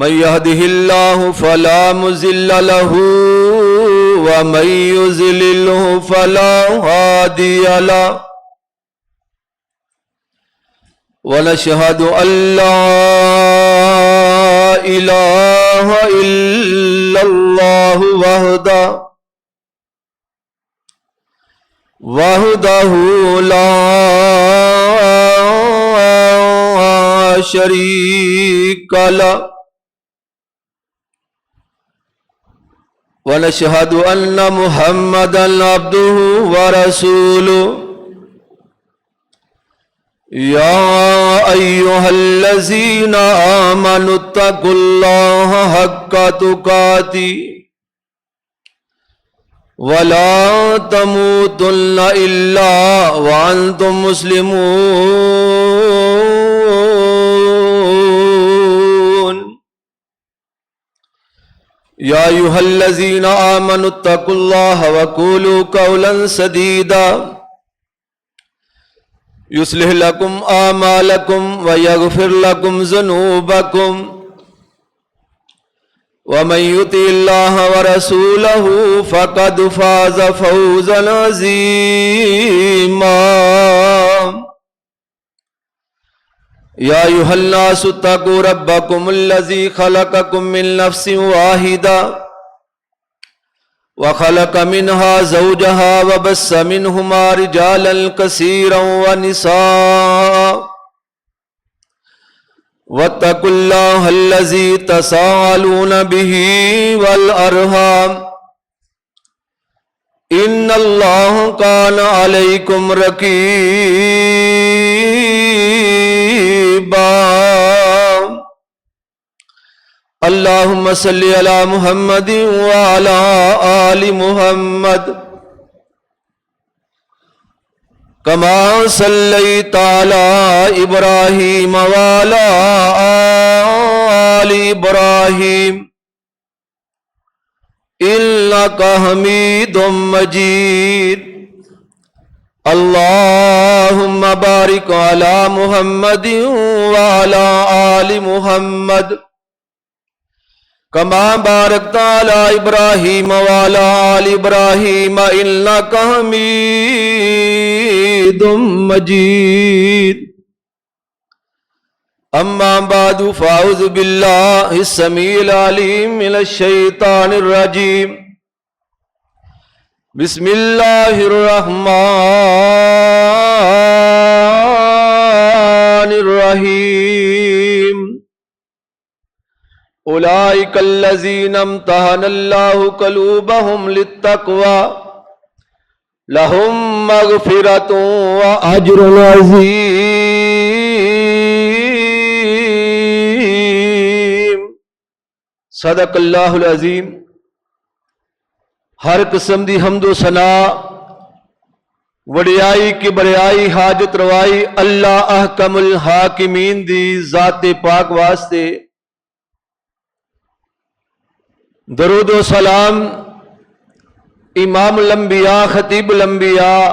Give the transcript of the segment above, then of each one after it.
من يهده الله فلا مضل له ومن يضلل فلا هادي له ونشهد أن لا إله إلا الله وحده لا شريك له ونشهد أن محمدًا عبده ورسوله يا أيها الذين آمنوا اتقوا الله حق تقاته ولا تموتن إلا وأنتم مسلمون يا أيها الذين آمنوا اتقوا الله وقولوا قولا سديدا يصلح لكم أعمالكم ويغفر لكم ذنوبكم ومن يطع الله ورسوله فقد فاز فوزا عظيما يا أيها الناس اتقوا ربكم الذي خلقكم من نفس واحدة وخلق منها زوجها وبث منهما رجالا كثيرا ونساء واتقوا الله الذي تساءلون به والأرحام إن الله كان عليكم رقيبا اللهم صل على محمد وعلى آل محمد كما صليت على إبراهيم وعلى آل إبراهيم إنك حميد مجيد اللهم بارك على محمد وعلى آل محمد كما باركت على إبراهيم وعلى آل إبراهيم إنك حميد مجيد أما بعد فأعوذ بالله السميع العليم من الشيطان الرجيم بسم الله الرحمن الرحيم أولئك الذين امتحن الله قلوبهم للتقوى لهم مغفرة وأجر عظيم صدق اللہ العظیم۔ ہر قسم دی حمد و ثنا وڈیائی کبریائی حاجت روائی اللہ احکم الحاکمین دی ذات پاک واسطے، درود و سلام امام الانبیاء خطیب الانبیاء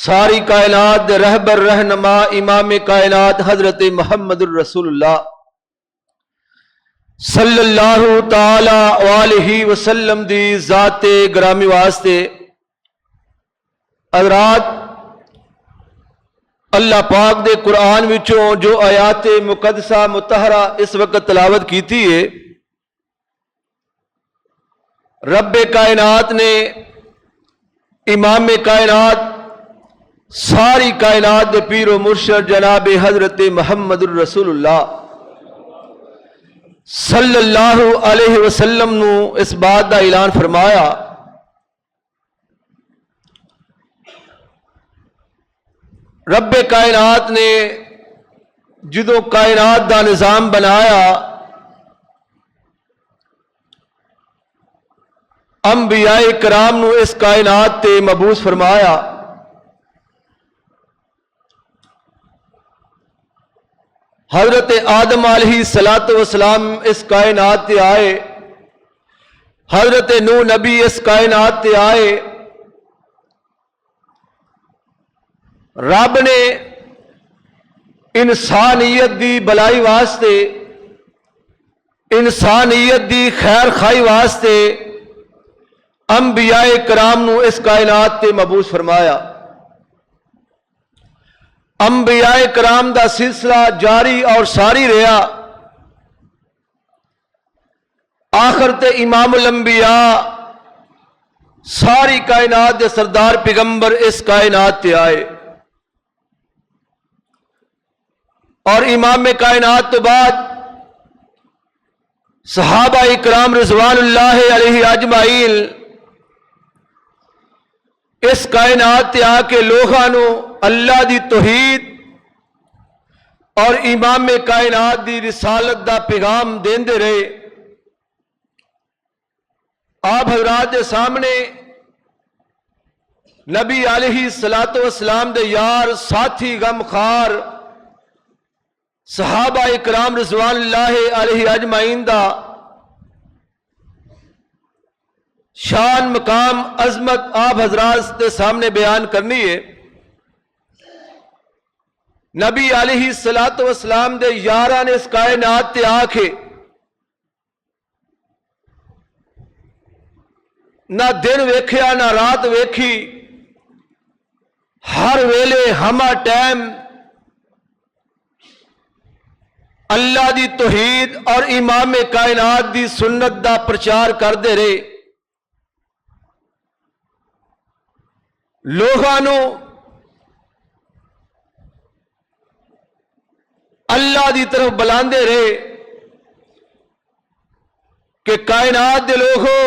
ساری کائنات دے رہبر رہنما امام کائنات حضرت محمد الرسول اللہ صلی اللہ تعالی وآلہ وسلم دی ذات گرامی واسطے حضرات اللہ پاک دے قرآن وچوں جو آیات مقدسہ مطہرہ اس وقت تلاوت کیتی ہے، رب کائنات نے امام کائنات ساری کائنات دے پیر و مرشد جناب حضرت محمد الرسول اللہ صلی اللہ علیہ وسلم نو اس بات دا اعلان فرمایا، رب کائنات نے جدوں کائنات دا نظام بنایا، انبیاء کرام نو اس کائنات تے مبعوث فرمایا۔ حضرت آدم علیہ السلام اس کائنات تے آئے، حضرت نوح نبی اس کائنات تے آئے، رب نے انسانیت دی بلائی واسطے انسانیت دی خیر خائی واسطے انبیاء کرام نو اس کائنات تے مبعوث فرمایا۔ انبیاء کرام دا سلسلہ جاری اور ساری رہا، آخر تے امام الانبیاء ساری کائنات دے سردار پیغمبر اس کائنات تے آئے، اور امام کائنات تو بعد صحابہ اکرام رضوان اللہ علیہ اجمعین اس کائنات تے آ کے لوگاں نو اللہ دی توحید اور امام کائنات دی رسالت دا پیغام دیندے رہے۔ آپ حضرات دے سامنے نبی علیہ الصلوۃ والسلام دے یار ساتھی غم خار صحابہ اکرام رضوان اللہ علیہ اجمعین دا شان مقام عظمت آپ حضرات کے سامنے بیان کرنی ہے۔ نبی علیہ الصلوۃ والسلام دے یاراں نے اس کائنات تے آ کے نہ دن ویکھیا نہ رات ویکھی، ہر ویلے ہمہ ٹائم اللہ دی توحید اور امام کائنات دی سنت دا پرچار کردے رہے، لوگاں نو اللہ دی طرف بلاندے رہے کہ کائنات دے لوگوں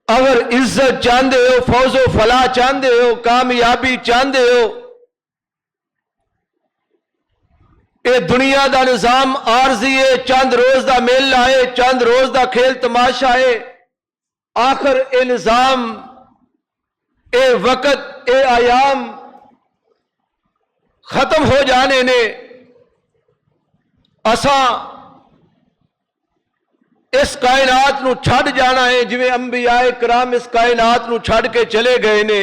اگر عزت چاہندے ہو، فوز و فلاح چاہندے ہو، کامیابی چاہندے ہو، اے دنیا دا نظام عارضی ہے، چند روز دا میلہ ہے، چند روز دا کھیل تماشا ہے، آخر اے نظام، اے وقت، اے ایام ختم ہو جانے نے اساں اس کائنات نو چھڈ جانا ہے، جویں انبیاء کرام اس کائنات نو چھڈ کے چلے گئے نے،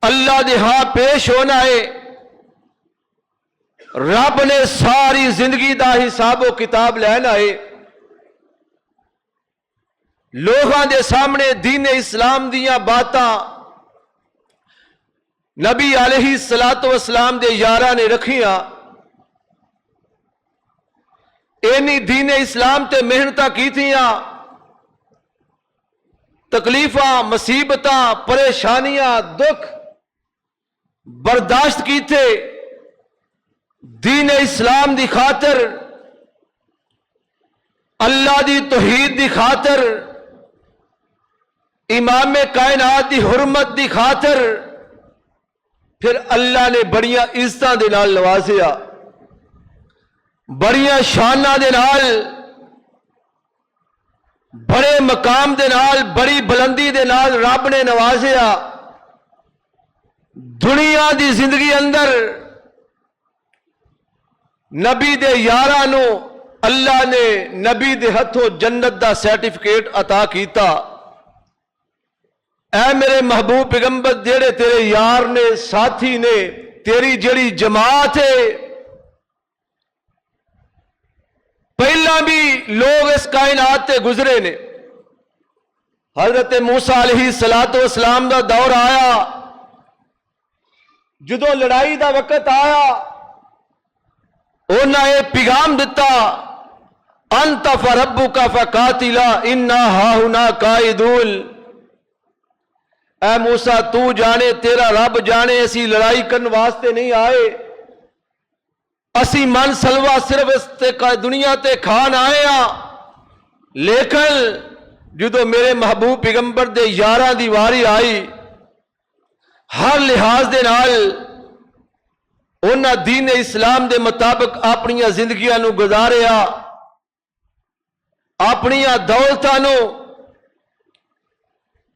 اللہ دے ہاں پیش ہونا ہے، رب نے ساری زندگی دا حساب و کتاب لینا ہے، لوگاں دے سامنے دین اسلام دیاں باتاں نبی علیہ الصلوۃ والسلام دے یاراں نے رکھیاں، اینی دین اسلام تے محنتاں کیتیاں، تکلیفاں، مصیبتاں، پریشانیاں، دکھ برداشت کیتے دین اسلام دی خاطر، اللہ دی توحید دی خاطر، امام کائنات دی حرمت دی خاطر، پھر اللہ نے بڑیاں عزتاں دے نال نوازیا، بڑیاں شاناں دے نال، بڑے مقام دے نال، بڑی بلندی دے نال رب نے نوازیا۔ دنیا دی زندگی اندر نبی دے یاراں نو اللہ نے نبی دے ہتھوں جنت دا سرٹیفکیٹ عطا کیتا۔ اے میرے محبوب پیغمبر، جڑے تیرے یار نے، ساتھی نے، تیری جڑی جماعت ہے، پہلا بھی لوگ اس کائنات تے گزرے نے۔ حضرت موسیٰ علیہ السلام دا دور آیا، جدو لڑائی دا وقت آیا، انہاں یہ پیغام دتا، انت فربک فقاتلا انا ہاہنا قائدون۔ اے موسیٰ تو جانے، تیرا رب جانے، اسی لڑائی کرن واسطے نہیں آئے، اسی من سلوا صرف اس دنیا تے کھان آئے ہاں، لیکن جدو میرے محبوب پیغمبر دے یاراں دی واری آئی، ہر لحاظ دے نال انہاں دین اسلام دے مطابق اپنیاں زندگیاں نو گزاریا، اپنیاں دولتاں نو،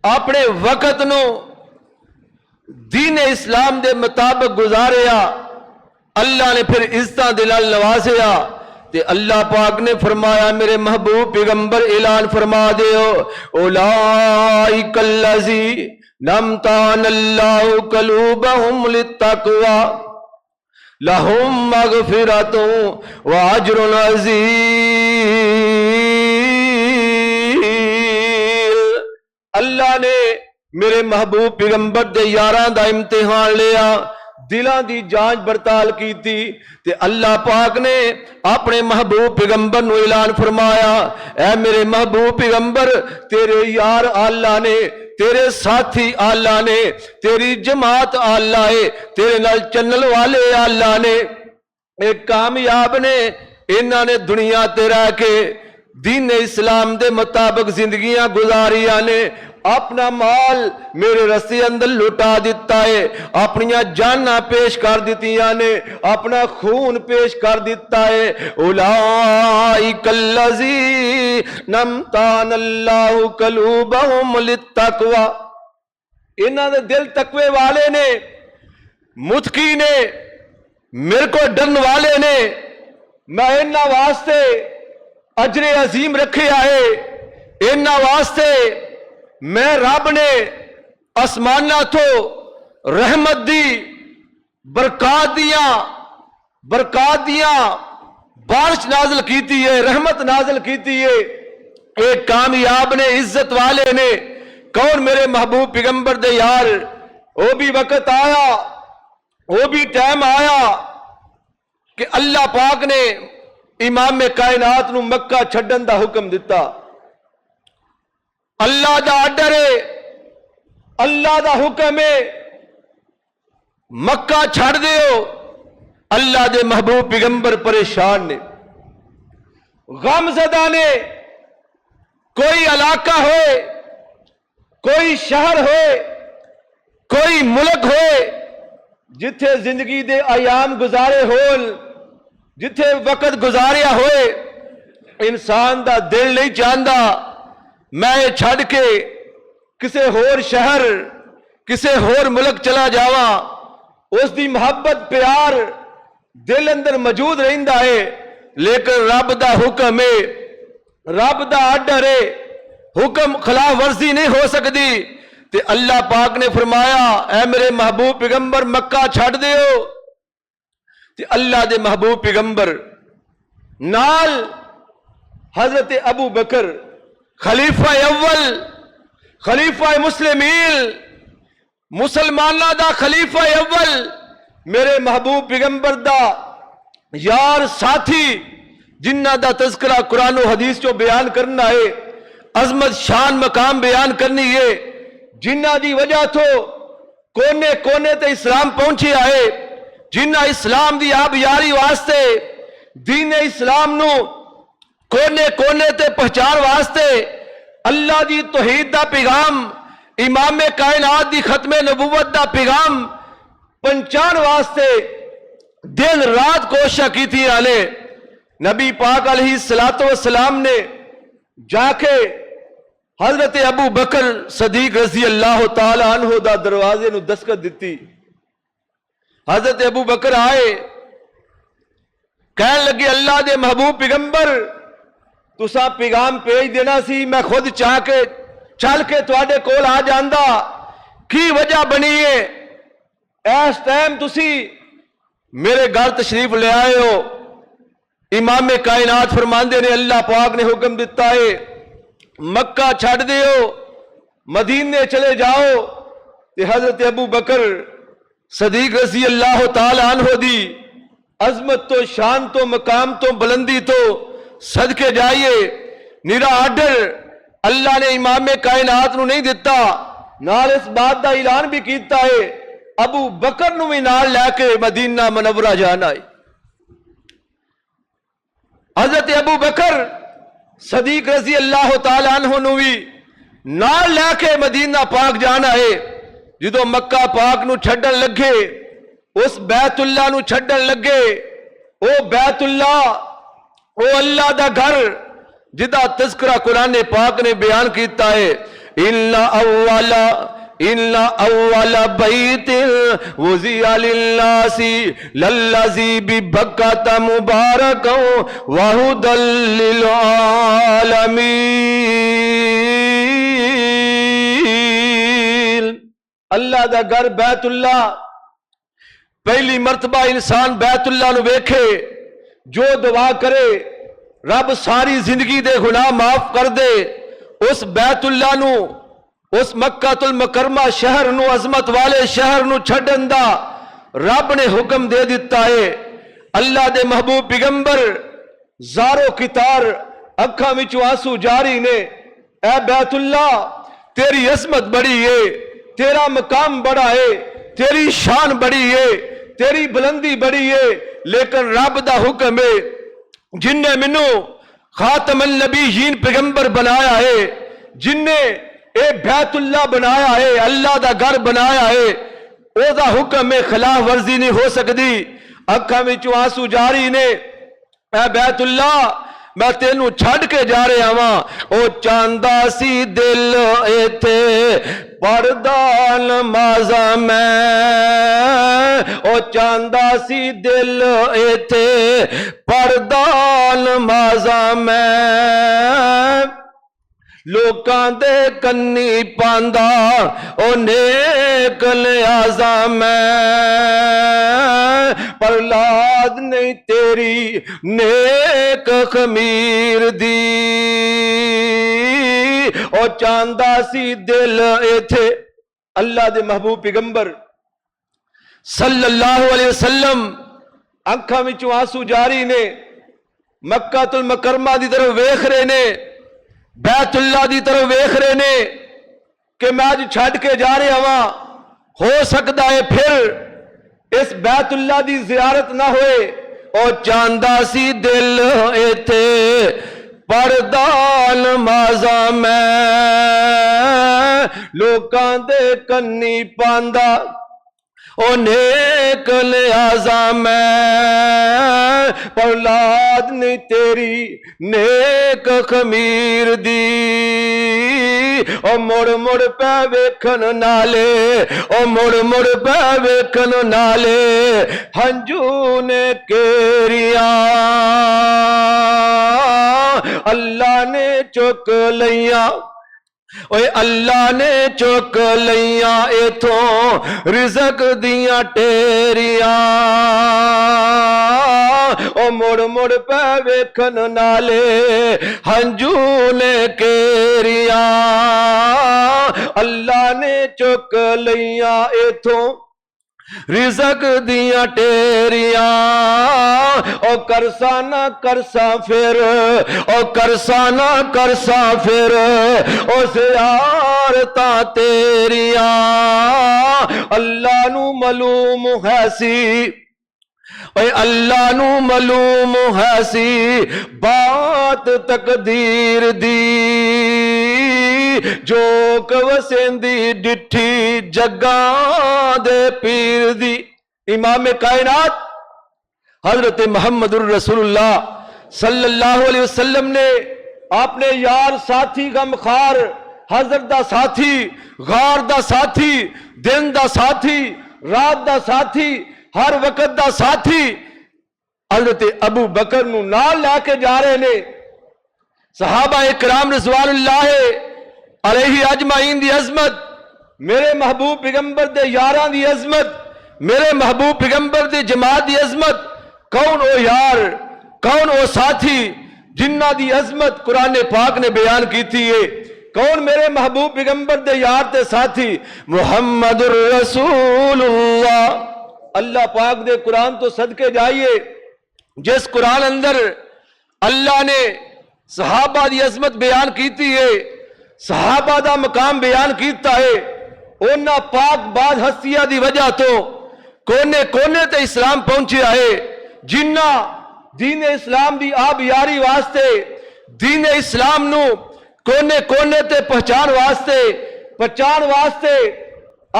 اپنے وقت نو دین اسلام دے مطابق گزاریا۔ اللہ نے پھر عزتاں دے نال نوازیا، تے اللہ پاک نے فرمایا، میرے محبوب پیغمبر اعلان فرما دیو، اولئک الذین امتحن اللہ قلوبہم للتقوی، لہم مغفرۃ و اجر عظیم۔ اللہ نے میرے محبوب پیغمبر دے یاراں دا امتحان لیا، دلاں دی جانچ پڑتال کیتی تے اللہ پاک نے اپنے محبوب پیغمبر نو اعلان فرمایا، اے میرے محبوب پیغمبر، تیرے یار اللہ نے، تیرے ساتھی اللہ نے، تیری جماعت اللہ ہے، تیرے نال چنل والے اللہ نے، ایک کامیاب نے، انہاں نے دنیا تے رہ کے دین اسلام دے مطابق زندگیاں گزاریاں نے، اپنا مال میرے رستے اندر لٹا دیتا ہے، اپنیاں جاناں پیش کر دیتیاں نے، اپنا خون پیش کر دیتا ہے۔ اولئک الذین امتحن اللہ قلوبہم للتقوی، انہاں دے دل تقوی والے نے، متقی نے، میرے کو ڈرن والے نے، میں انہاں واسطے اجر عظیم رکھے آئے، انہاں واسطے میں رب نے آسمانہ تو رحمت دی برکات دیاں بارش نازل کیتی ہے، رحمت نازل کیتی ہے۔ ایک کامیاب نے، عزت والے نے، کون؟ میرے محبوب پیغمبر دے یار۔ وہ بھی وقت آیا، وہ بھی ٹائم آیا کہ اللہ پاک نے امام کائنات نو مکہ چھڈن دا حکم دیتا۔ اللہ دا آرڈر ہے، اللہ دا حکم ہے، مکہ چھڑ دیو۔ اللہ دے محبوب پیغمبر پریشان نے، غم زدہ نے، کوئی علاقہ ہوئے، کوئی شہر ہوئے، کوئی ملک ہوئے جتھے زندگی دے ایام گزارے ہول، جتھے وقت گزاریا ہوئے، انسان دا دل نہیں چاہتا میں چھڑ کے کسے ہور شہر، کسے ہور ملک چلا جاواں۔ اس دی محبت پیار دل اندر موجود رہندا ہے، لیکن رب دا حکم ہے، رب دا آرڈر ہے، حکم خلاف ورزی نہیں ہو سکتی۔ تے اللہ پاک نے فرمایا، اے میرے محبوب پیغمبر مکہ چھڑ دیو۔ تے اللہ دے محبوب پیغمبر نال حضرت ابو بکر خلیفہ اول، خلیفہ مسلمین، مسلمانہ دا خلیفہ اول، میرے محبوب پیغمبر دا یار ساتھی، جنہ دا تذکرہ قرآن و حدیث جو بیان کرنا ہے، عظمت شان مقام بیان کرنی ہے، جنہ دی وجہ تو کونے کونے تے اسلام پہنچے آئے، جنہ اسلام دی آپ یاری واسطے دین اسلام نو کونے کونے تے پہچان واسطے اللہ دی توحید دا پیغام، امام کائنات دی ختم نبوت دا پیغام پہنچان واسطے دن رات کوشش کی تھی آنے۔ نبی پاک علیہ السلام نے جا کے حضرت ابو بکر صدیق رضی اللہ تعالی عنہ دا دروازے نو دستخط دیتی۔ حضرت ابو بکر آئے، کہنے لگے اللہ دے محبوب پیغمبر تسا پیغام بھیج دینا سی، میں خود چاہ کے چل کے تواڈے کول آ جاندا، کی وجہ بنی ہے اس ٹائم تسی میرے گھر تشریف لے آئے ہو؟ امام کائنات فرماندے نے اللہ پاک نے حکم دیتا ہے مکہ چھڑ دیو، مدینے چلے جاؤ۔ تے حضرت ابو بکر صدیق رضی اللہ تعالی عنہ دی عظمت تو شان تو مقام تو بلندی تو صدقے جائیے، نیرا آرڈر اللہ نے امام کائنات نو نہیں دیتا، نال اس بات دا اعلان بھی کیتا ہے ابو بکر نو بھی نال لے کے مدینہ منورہ جانا ہے۔ حضرت ابو بکر صدیق رضی اللہ تعالیٰ عنہ نو بھی نال لے کے مدینہ پاک جانا ہے۔ جدو مکہ پاک نو چھڈن لگے، اس بیت اللہ نو چھڈن لگے، او بیت اللہ، او اللہ دا گھر جدا تذکرہ قرآن پاک نے بیان کیتا ہے، ان اول بیت وضع للناس للذی ببکۃ مبارکا وہدی للعالمین۔ اللہ دا گھر بیت اللہ پہلی مرتبہ انسان بیت اللہ نو ویکھے جو دعا کرے رب ساری زندگی دے گناہ معاف کر دے. اس بیت اللہ نو اس مکہ المکرمہ شہر نو عظمت والے شہر نو چھڈن دا رب نے حکم دے دیتا ہے. اللہ دے محبوب پیغمبر زارو کتار اکھاں وچوں آنسو جاری نے. اے بیت اللہ تیری عظمت بڑی ہے, تیرا مقام بڑا ہے, تیری شان بڑی ہے, تیری بلندی بڑی ہے, لیکن رب دا حکم ہے جن نے منو خاتم النبیین پیغمبر بنایا ہے, جن نے اے بیت اللہ بنایا ہے, اللہ دا گھر بنایا ہے, او دا حکم ہے خلاف ورزی نہیں ہو سکتی. اکھاں وچوں آنسو جاری نے. اے بیت اللہ میں تینوں چھڈ کے جا رہا ہاں. او چاہندا سی دل ایتھے پڑھدا نمازاں میں, او چاہندا سی دل ایتھے پڑھدا نمازاں میں, لوکاں دے کنی پاندا او نیک نیازاں میں, پر اولاد نہیں تیری نیک خمیر دی. او چاہندا سی دل ایتھے اللہ دے محبوب پیغمبر صلی اللہ علیہ وسلم اکھاں وچوں آنسو جاری نے, مکہ المکرمہ دی طرف ویکھ رہے نے, بیت اللہ دی طرف ویکھ رہے نے کہ میں اج چھڈ کے جا رہا ہاں, ہو سکتا ہے پھر اس بیت اللہ دی زیارت نہ ہوئے. او چاہندا سی دل ایتھے پڑھدا نمازاں میں, لوکاں دے کنی پاندا او نیک نیازاں میں, پر اولاد نہیں تیری نیک خمیر دی. او مڑ مڑ پہ ویکھن نالے, او مڑ مڑ پہ ویکھن نالے ہنجو نے کیریاں اللہ نے چک لیاں. اوے اللہ نے چک لیاں ایتھوں رزق دیاں ٹیریاں. او مڑ مڑ پہ ویکھن نالے ہنجو نے کیریاں, اللہ نے چک لیاں ایتھوں رزق دیاں ٹیریاں. او کرسا نہ کرسا پھر, او کرسا نہ کرسا پھر, او زیارتاں تیریاں اللہ نو معلوم ہے سی, اے اللہ نو معلوم ہے سی بات تقدیر دی, جو وسیندی ڈٹھی جگاں دے پیر دی. امام کائنات حضرت محمد الرسول اللہ صلی اللہ علیہ وسلم نے اپنے یار ساتھی غمخوار حضرت دا ساتھی, غار دا ساتھی, دن دا ساتھی, رات دا ساتھی, ہر وقت دا ساتھی حضرت ابو بکر نو نال لے کے جا رہے نے. صحابہ اکرام رضوان اللہ علیہ اجمعین دی عظمت, میرے محبوب پیغمبر دے یاراں دی عظمت, میرے محبوب پیغمبر دی جماعت دی عظمت, کون او یار, کون او ساتھی جنہ دی عظمت قرآن پاک نے بیان کی تھی ہے. کون میرے محبوب پیغمبر دے یار تے ساتھی, محمد الرسول اللہ. اللہ پاک دے قرآن تو صدقے جائیے جس قرآن اندر اللہ نے صحابہ دی عظمت بیان کیتی ہے, صحابہ دا مقام بیان کیتا ہے. انہاں پاک بعد ہستیاں دی وجہ تو کونے کونے تے اسلام پہنچیا ہے, جنہ دین اسلام دی آب یاری واسطے دین اسلام نو کونے کونے تے پہچان واسطے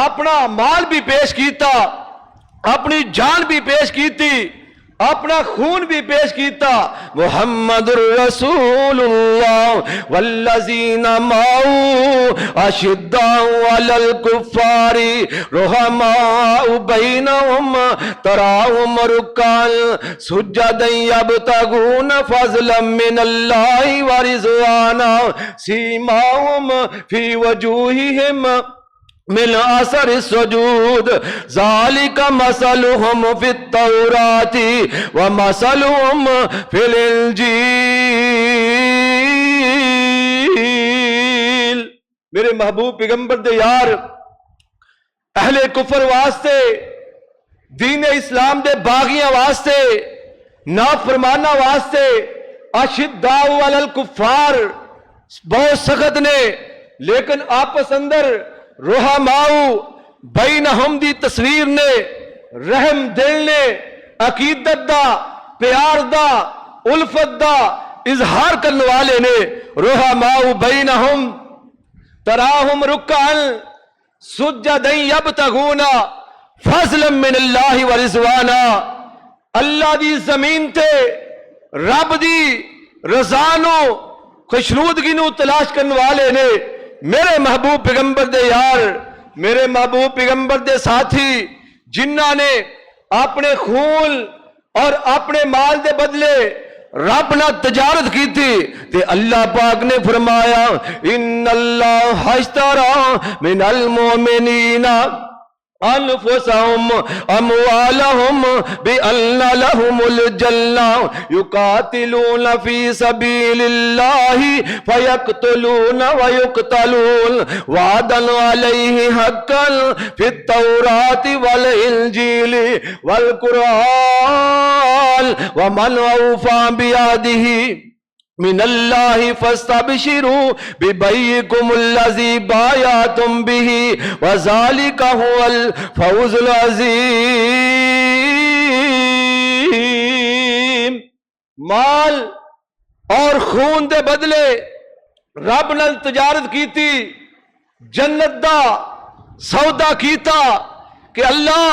اپنا مال بھی پیش کیتا, اپنی جان بھی پیش کیتی, اپنا خون بھی پیش کیتا. محمد الرسول اللہ والذین معه اشداء علی الکفار رحماء بینہم تراہم رکعا سجدا یبتغون فضلا من اللہ ورضوانا سیماہم فی وجوہہم من اثر السجود ذالک مثلهم فی التوراۃ ومثلهم فی الانجیل۔ میرے محبوب پیغمبر دے یار اہل کفر واسطے، دین اسلام دے باغیاں واسطے، نافرمانہ واسطے اشداء علی الکفار بہت سخت نے، لیکن آپس اندر رحماؤ بینہم دی تصویر نے، رحم دل نے، عقیدت دا، پیار دا، الفت دا اظہار کرنے والے نے۔ رحماؤ بینہم تراہم رکعن سجدا یبتغون فضلا من اللہ ورضوانا۔ اللہ دی زمین تے رب دی رضا نو، خوشنودگی نو تلاش کرنے والے نے۔ میرے محبوب پیغمبر دے یار، میرے محبوب پیغمبر دے ساتھی، جنہاں نے اپنے خون اور اپنے مال دے بدلے رب نہ تجارت کی تھی، تے اللہ پاک نے فرمایا ان اللہ اشترى من المؤمنین انفسهم اموالهم بان لهم الجنہ یقاتلون فی سبیل اللہ فیقتلون ویقتلون وعدا علیہ حقا فی التوراۃ والانجیل والقرآن ومن اوفى بعہدہ من اللہ فاستبشروا ببیعکم الذی بایعتم بہ وذالک هو الفوز العظیم۔ مال اور خون دے بدلے رب نال تجارت کیتی، جنت دا سودا کیتا کہ اللہ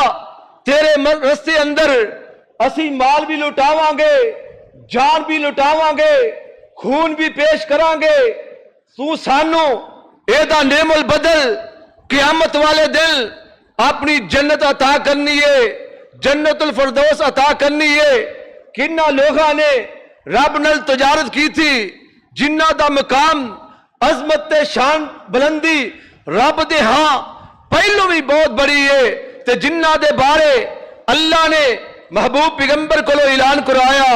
تیرے رستے اندر اسی مال بھی لٹاواں گے، جان بھی لٹاواں گے، خون بھی پیش کران گے، تو سانو ایدہ نعم البدل قیامت والے دل اپنی جنت عطا کرنی ہے، جنت الفردوس عطا کرنی ہے۔ کنہ لوگاں نے رب نال تجارت کی تھی، جنہ دا مقام عظمت شان بلندی رب دے ہاں پہلو بھی بہت بڑی ہے، تے جنہ دے بارے اللہ نے محبوب پیغمبر کو اعلان کرایا،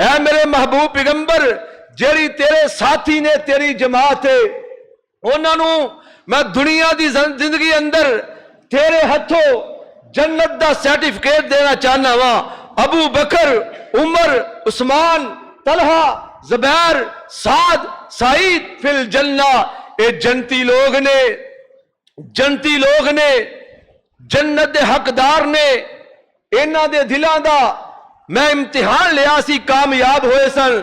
اے میرے محبوب پیغمبر جیڑی تیرے ساتھی نے، تیری جماعت ہے، انہوں نے میں دنیا دی زندگی اندر تیرے ہتھوں جنت دا سرٹیفکیٹ دینا چاہنا وا۔ ابو بکر، عمر، عثمان، طلحہ، زبیر، سعد، سعید فی الجنہ، اے جنتی لوگ نے، جنتی لوگ نے، جنت دے حقدار نے، انہاں دے دلاں دا میں امتحان لیا سی، کامیاب ہوئے سن،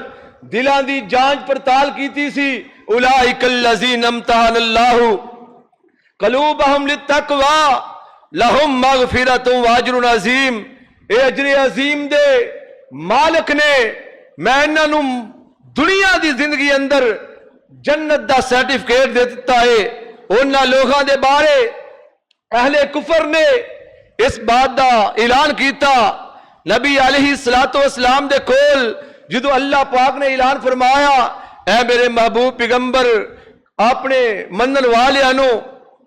دلاں دی جانچ پڑتال کیتی سی۔ اولئک الذین امتحن اللہ قلوبہم للتقوی لہم مغفرۃ واجر عظیم۔ اے اجر عظیم دے مالک نے میں انہاں نوں دنیا دی زندگی اندر جنت دا سرٹیفکیٹ دے دیتا ہے۔ انہاں لوگاں دے بارے اہل کفر نے اس بات دا اعلان کیتا، نبی علیہ السلام دے کول جدو اللہ پاک نے اعلان فرمایا، اے میرے محبوب پیغمبر اپنے منن والیاں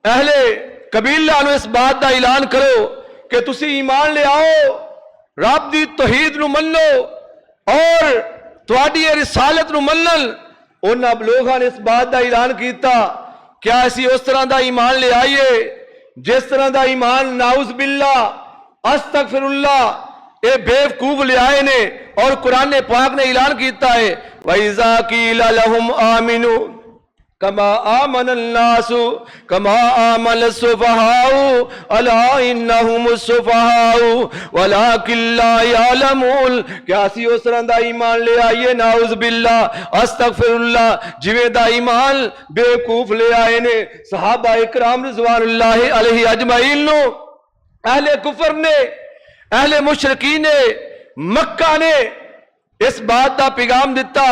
اہل قبیلہ نو اس بات دا اعلان کرو کہ تسی ایمان لے آؤ، رب دی توحید نو منو اور تواڈی رسالت نو منن۔ انہاں لوگاں نے اس بات دا اعلان کیتا، کیا اسی اس طرح دا ایمان لے آئیے جس طرح دا ایمان نعوذ باللہ استغفر اللہ اے بیوقوف لے آئے نے، اور قرآن پاک نے اعلان کیتا ہے وَإِذَا قِيلَ لَهُمْ آمِنُوا كَمَا آمَنَ النَّاسُ كَمَا آمَنَ السُّفَهَاءُ أَلَا إِنَّهُمُ السُّفَهَاءُ وَلَكِنْ لَا يَعْلَمُونَ۔ کیا اسی اس طرح دا ایمان لے آئیے نعوذ باللہ استغفر اللہ جویں دا ایمان بیوقوف لے آئے نے صحابہ اکرام رضوان اللہ علیہ اجمعین نو۔ اہل کفر نے، اہل مشرکین نے، مکہ نے اس بات دا پیغام دیتا،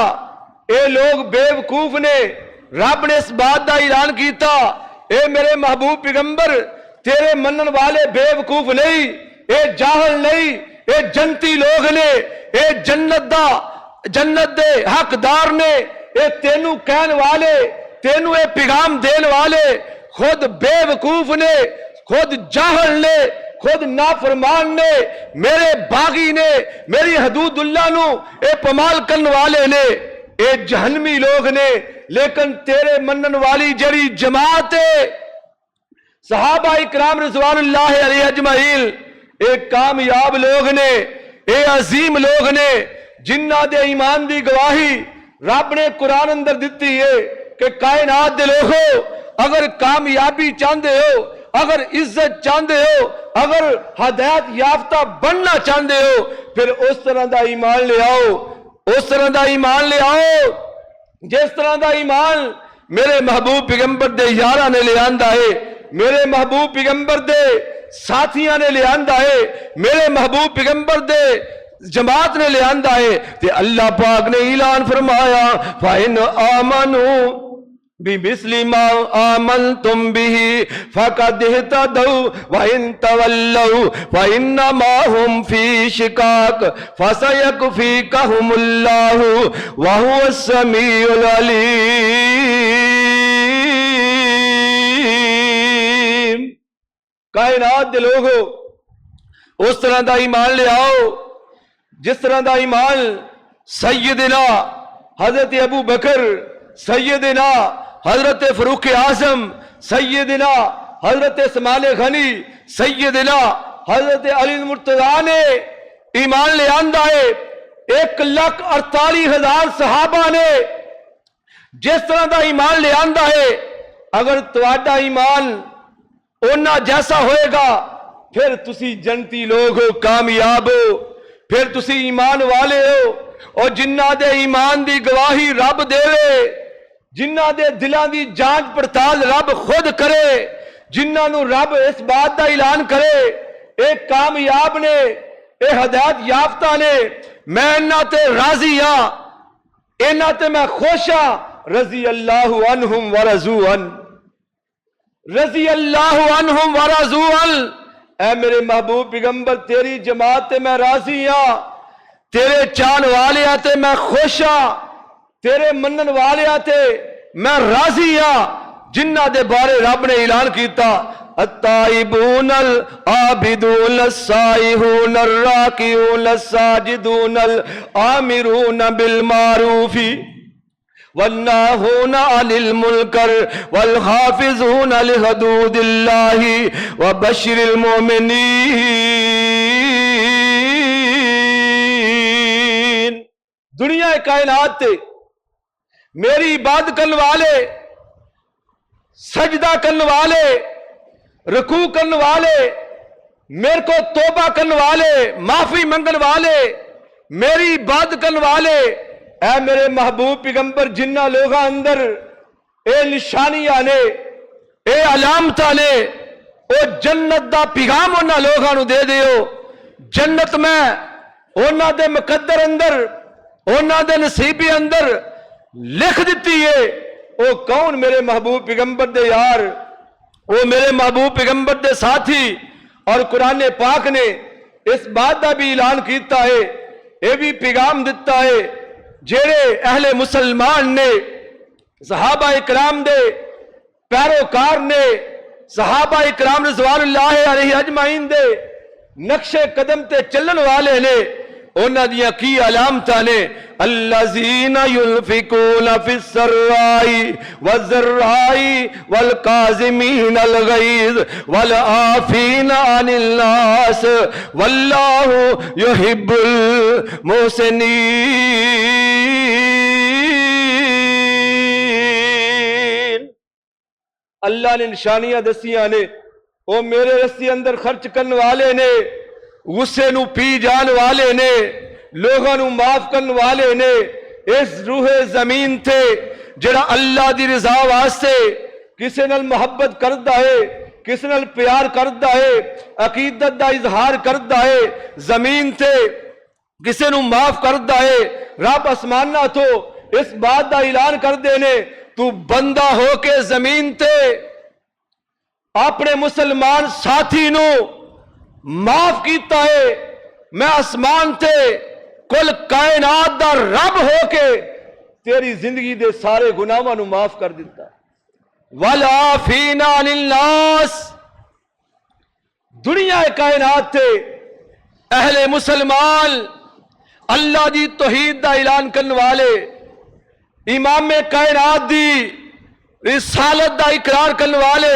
اے لوگ بیوقوف نے، رب نے اس بات دا اعلان کیتا، اے میرے محبوب پیغمبر تیرے منن والے بیوقوف نہیں، اے جاہل نہیں، اے جنتی لوگ نے، اے جنت دے حقدار نے، اے تینوں کہن والے، تینوں اے پیغام دین والے خود بے وقوف نے، خود جاہل نے، خود نافرمان نے، میرے باغی نے، میری حدود اللہ نو اے پمال کرن والے نے، اے جہنمی لوگ نے، لیکن تیرے منن والی جڑی جماعت ہے صحابہ اکرام رضوان اللہ علیہ اجمعین، اے کامیاب لوگ نے، اے عظیم لوگ نے، جنہ دے ایمان دی گواہی رب نے قرآن اندر دیتی ہے کہ کائنات دے لوگو اگر کامیابی چاہتے ہو، اگر عزت چاہتے ہو، اگر ہدایت یافتہ بننا چاہتے ہو، پھر اس طرح دا ایمان لے آؤ، اس طرح دا ایمان لے آؤ جس طرح دا ایمان میرے محبوب پیغمبر دے یاراں نے لے آندا ہے، میرے محبوب پیغمبر دے ساتھیاں نے لے آندا ہے، میرے محبوب پیغمبر دے جماعت نے لے آندا ہے۔ تے اللہ پاک نے اعلان فرمایا فَإِنْ آمَنُوا بِمِثْلِ مَا آمَنْتُمْ بِهِ فَقَدِ اهْتَدَوْا وَإِنْ تَوَلَّوْا فَإِنَّمَا هُمْ فِي شِقَاقٍ فَسَيَكْفِيكَهُمُ اللَّهُ وَهُوَ السَّمِيعُ الْعَلِيمُ۔ کائنات دے لوگو اس طرح دا ایمان لے آؤ جس طرح دا ایمان سیدنا حضرت ابو بکر، سیدنا حضرت فاروق اعظم، سیدنا حضرت عثمان غنی، سیدنا حضرت علی المرتضیٰ نے ایمان لے آندا ہے۔ 1,48,000 صحابہ نے جس طرح دا ایمان لے آندا ہے، اگر تواڈا ایمان اونا جیسا ہوئے گا پھر تسی جنتی لوگ ہو، کامیاب ہو، پھر تسی ایمان والے ہو۔ اور جنہ دے ایمان دی گواہی رب دے، جنہ دے دلان دی جانچ پڑتال رب خود کرے، جنہ نو رب اس بات دا اعلان کرے ایک کامیاب نے، اے ہدایت یافتہ نے، میں انہاں تے راضی ہاں، انہاں تے میں خوش ہاں، رضی اللہ عنہم ورضوا عنہ، رضی اللہ عنہم ورضوا عنہ۔ اے میرے محبوب پیغمبر تیری جماعت تے میں راضی ہاں، تیرے چان والے تے میں خوش ہاں، تیرے منن والے تے میں راضی ہاں، جنہ دے بارے رب نے اعلان کیتا التائبون العابدون السائحون الراکعون الساجدون الآمرون بالمعروف والناہون عن المنکر والحافظون لحدود اللہ وبشر المؤمنین۔ دنیا کائنات تے میری عبادت کرنے والے، سجدہ کرنے والے، رکوع کرنے والے، میرے کو توبہ کرنے والے، معافی منگن والے، میری عبادت کرنے والے، اے میرے محبوب پیغمبر جنہ لوگاں اندر اے نشانیاں نے، اے علامتاں نے، او جنت دا پیغام انہاں لوگاں نو دے دیو۔ جنت میں انہاں دے مقدر اندر، انہاں دے نصیبی اندر لکھ دیتی ہے۔ او کون؟ میرے محبوب پیغمبر دے یار، او میرے محبوب پیغمبر دے ساتھی۔ اور قرآن پاک نے اس بات دا بھی اعلان کیتا ہے، اے بھی پیغام دیتا ہے جیڑے اہل مسلمان نے، صحابہ اکرام دے پیروکار نے، صحابہ اکرام رضوان اللہ علیہ اجمعین دے نقش قدم تے چلن والے نے، انہاں دیاں کی علامتاں نے الذین ينفقون فی السراء والضراء والکاظمین الغیظ والعافین عن الناس واللہ یحب المحسنین۔ اللہ نے نشانیاں دسیاں نے، وہ میرے رستے اندر خرچ کرنے والے نے، غصے نو پی جان والے نے، لوگاں نو معاف کرنے والے نے، اس روح زمین تے جڑا اللہ دی رضا واسطے کسے نال محبت کردا ہے، کسے نال پیار کردا ہے، عقیدت دا اظہار کردا ہے، زمین تے کسے نو معاف کردا ہے، رب آسماناں تو اس بات دا اعلان کر دینے تو بندہ ہو کے زمین تے اپنے مسلمان ساتھی نو معاف کیتا ہے، میں آسمان تے کل کائنات دا رب ہو کے تیری زندگی دے سارے گناہاں نو معاف کر دیتا ہے۔ والعافین عن الناس. دنیا کائنات تے اہل مسلمان اللہ دی توحید دا اعلان کرنے والے، امام کائنات دی رسالت دا اقرار کرنے والے،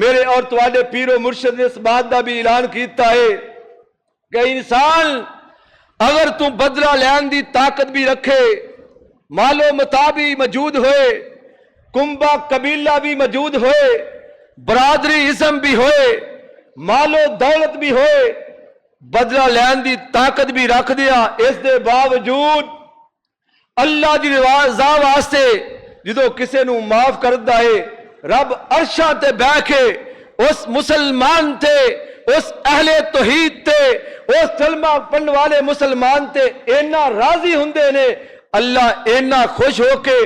میرے اور تواڈے پیر و مرشد نے اس بات دا بھی اعلان کیتا ہے کہ انسان اگر تو بدلہ لین دی طاقت بھی رکھے، مال و متا بھی موجود ہوئے، کنبہ قبیلہ بھی موجود ہوئے، برادری ازم بھی ہوئے، مال و دولت بھی ہوئے، بدلہ لین دی طاقت بھی رکھ دیا، اس دے باوجود اللہ دی رضا واسطے جدو کسے نو معاف کردا ہے، رب عرشاں تے بیٹھ کے اس مسلمان تے، اس اہل توحید تے، اس کلمہ پڑھن والے مسلمان تے اینا راضی ہوندے نے، اللہ اینا خوش ہو کے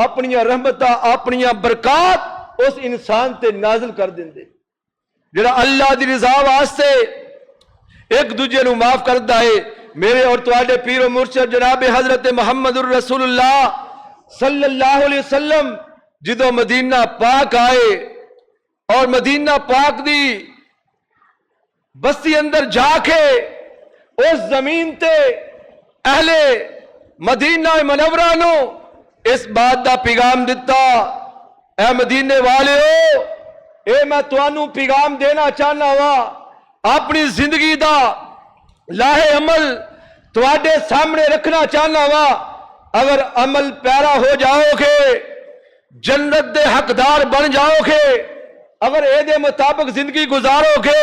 اپنی رحمتاں اپنی برکات اس انسان تے نازل کر دیندے جڑا اللہ دی رضا واسطے ایک دوجے نو معاف کردا ہے. میرے اور تواڈے پیر و مرشد جناب حضرت محمد الرسول اللہ صلی اللہ علیہ وسلم جدو مدینہ پاک آئے اور مدینہ پاک دی بستی اندر جا کے اس زمین تے اہل مدینہ منورہ نو اس بات دا پیغام دیتا، اے مدینے والے ہو، اے میں توانوں پیغام دینا چاہنا وا، اپنی زندگی دا لاہ عمل تواڈے سامنے رکھنا چاہنا وا. اگر عمل پیرا ہو جاؤ گے جنت دے حقدار بن جاؤ گے، اگر اے دے مطابق زندگی گزارو گے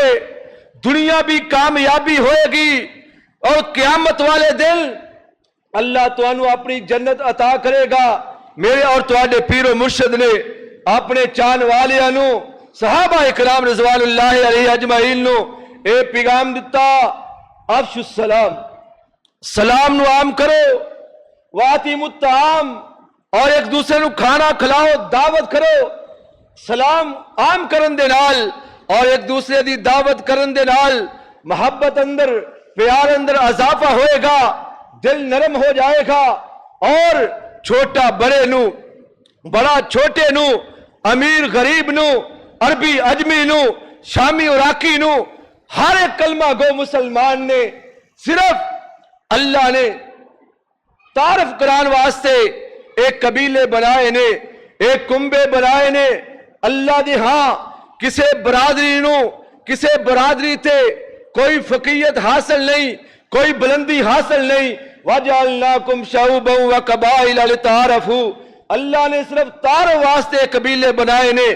دنیا بھی کامیابی ہوئے گی، اور قیامت والے دن اللہ تانوں اپنی جنت عطا کرے گا. میرے اور تواڈے پیر و مرشد نے اپنے چان والیاں نو صحابہ اکرام رضوان اللہ علیہ اجمعین نو اے پیغام دتا، افشوا السلام، سلام نو عام کرو، واتیموا الطعام، اور ایک دوسرے نو کھانا کھلاؤ، دعوت کرو. سلام عام کرن دے نال اور ایک دوسرے دی دعوت کرن دے نال محبت اندر، پیار اندر اضافہ ہوئے گا، دل نرم ہو جائے گا، اور چھوٹا بڑے نو، بڑا چھوٹے نو، امیر غریب نو، عربی عجمی نو، شامی عراقی نو، ہر ایک کلمہ گو مسلمان نے صرف اللہ نے تعارف کران واسطے ایک قبیلے بنائے نے، ایک کنبے بنائے نے. اللہ دی ہاں کسے برادری نو، کسے برادری تے کوئی فقیت حاصل نہیں، کوئی بلندی حاصل نہیں. وَجَعَلْنَاكُمْ شَعُوبًا وَقَبَائِلَ لِتَعَارَفُوا، اللہ نے صرف تعارف واسطے قبیلے بنائے نے.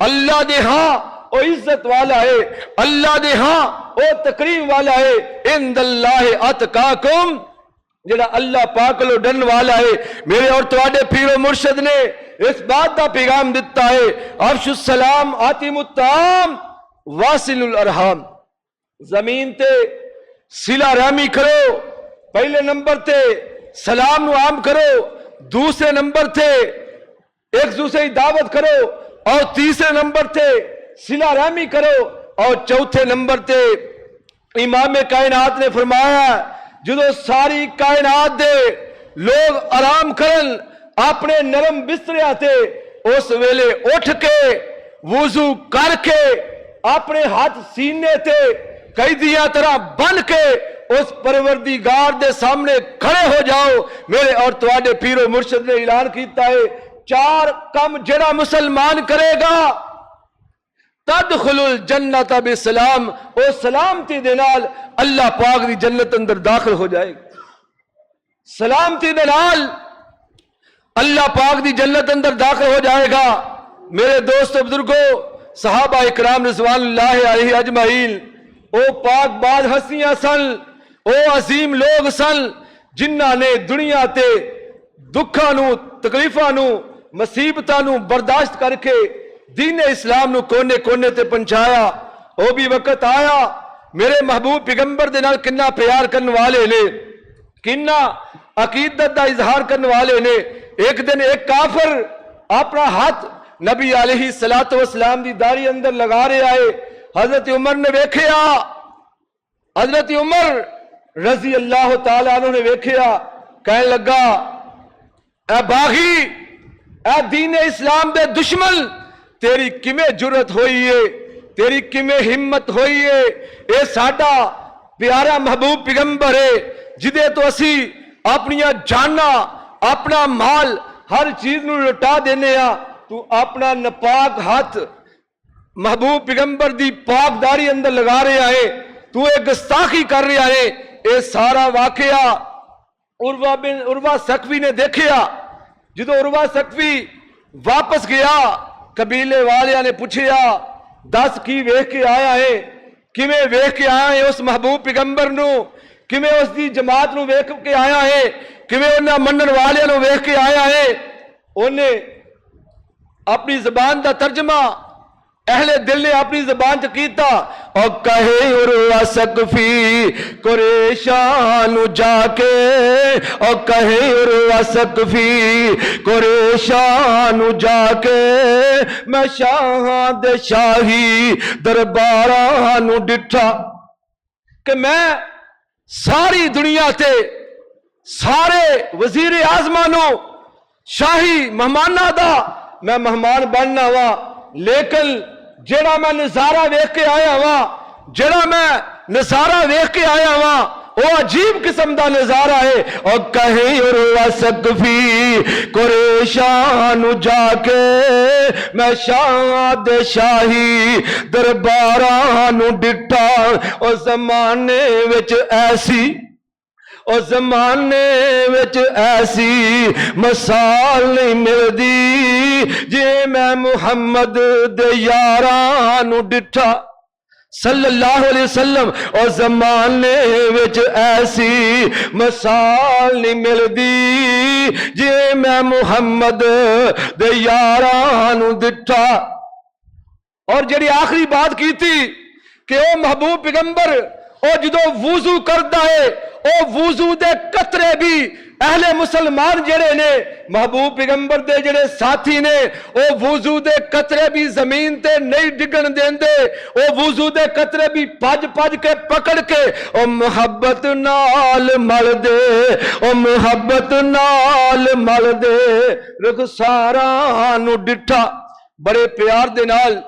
اللہ دے ہاں او عزت والا ہے، اللہ دے ہاں او تکریم والا ہے. عند اللہ اتقاکم، جڑا اللہ پاک لو ڈرن والا ہے. میرے اور تواڈے پیر و مرشد نے اس بات کا پیغام دیتا ہے، افشوا السلام، آتیموا الطعام، واصلوا الارحام. زمین تے صلہ رحمی کرو، پہلے نمبر تے سلام نو عام کرو، دوسرے نمبر تے ایک دوسرے کی دعوت کرو، اور تیسرے نمبر تے صلہ رحمی کرو، اور چوتھے نمبر تے امام کائنات نے فرمایا جدو ساری کائنات دے لوگ آرام کرن اپنے نرم بستریاں تے، اس ویلے اٹھ کے وضو کر کے اپنے ہاتھ سینے تے قیدیاں طرح بن کے اس پروردگار دے سامنے کھڑے ہو جاؤ. میرے اور تواڈے پیر و مرشد نے اعلان کیتا ہے 4 کم جڑا مسلمان کرے گا تدخل الجنت بسلام، او سلامتی دے نال اللہ پاک دی جنت اندر داخل ہو جائے گا. سلامتی دے نال اللہ پاک دی جنت اندر داخل ہو جائے گا. میرے دوست بزرگوں، صحابہ اکرام رضوان اللہ علیہ اجمعین او پاک بعد ہستیاں سن، او عظیم لوگ سن جنہاں نے دنیا تے دکھاں نو، تکلیفاں نو، مصیبتاں نو برداشت کر کے دین اسلام نو کونے کونے تے پہنچایا. او بھی وقت آیا میرے محبوب پیغمبر دے نال کنا پیار کرنے والے نے، کنا عقیدت دا اظہار کرنے والے نے. ایک دن ایک کافر اپنا ہاتھ نبی علیہ الصلوۃ والسلام دی داڑھی اندر لگا رہے آئے. حضرت عمر نے ویکھیا، حضرت عمر رضی اللہ تعالیٰ عنہ نے ویکھیا، کہنے لگا اے باغی، اے دین اسلام دے دشمن، تیری کیویں جرت ہوئی ہے، تیری کیویں ہمت ہوئی ہے؟ اے ساڈا پیارا محبوب پیغمبر ہے جدے تو اسی اپنی جانا اپنا مال ہر چیز نو لٹا دینے ہاں، تو اپنا نپاک ہاتھ محبوب پیغمبر دی پاک داری اندر لگا رہے آئے، تو ایک گستاخی کر رہے آئے۔ اے سارا واقعہ عروہ ثقفی نے دیکھیا۔ جدو عروہ ثقفی واپس گیا، قبیلے والے نے پوچھیا دس کی ویکھ کے آیا ہے، کیویں ویکھ کے آیا ہے اس محبوب پیغمبر نو، کیویں اس دی جماعت نو ویکھ کے آیا ہے، کیویں انہاں منن والے نو ویکھ کے آیا ہے؟ انہیں اپنی زبان دا ترجمہ اہل دل نے اپنی زبان چ کیتا، او کہے عروہ ثقفی قریشاں نو جا کے، او کہے عروہ ثقفی قریشاں نو جا کے، میں شاہاں دے شاہی درباراں نو ڈٹھا کہ میں ساری دنیا تے سارے وزیر اعظماں نو شاہی مہماناں دا میں مہمان بننا وا، لیکن جڑا میں نظارہ ویکھ کے آیا ہاں، جڑا میں نظارہ ویکھ کے آیا ہاں وہ عجیب قسم دا نظارہ ہے۔ اور کہے عروہ ثقفی قریشاں نو جا کے، میں شاہ دے شاہی درباراں نو ڈٹھا، او زمانے وچ ایسی، او زمانے وچ ایسی مثال نہیں ملدی جے میں محمد دے یاراں نو ڈٹھا صلی اللہ علیہ وسلم، اور زمانے وچ ایسی مثال نہیں ملدی جے میں محمد دے یاراں نو ڈٹھا۔ اور جڑی آخری بات کی تھی کہ او محبوب پیغمبر او جدو وضو کرتا ہے، او وضو دے قطرے بھی اہل مسلمان جڑے نے محبوب پیغمبر دے جڑے ساتھی نے، او وضو دے قطرے بھی زمین تے نہیں ڈگن دیندے، او وضو دے قطرے بھی پج پج کے پکڑ کے او محبت نال مل دے، او محبت نال مل دے، رخساراں نو ڈٹھا بڑے پیار دے نال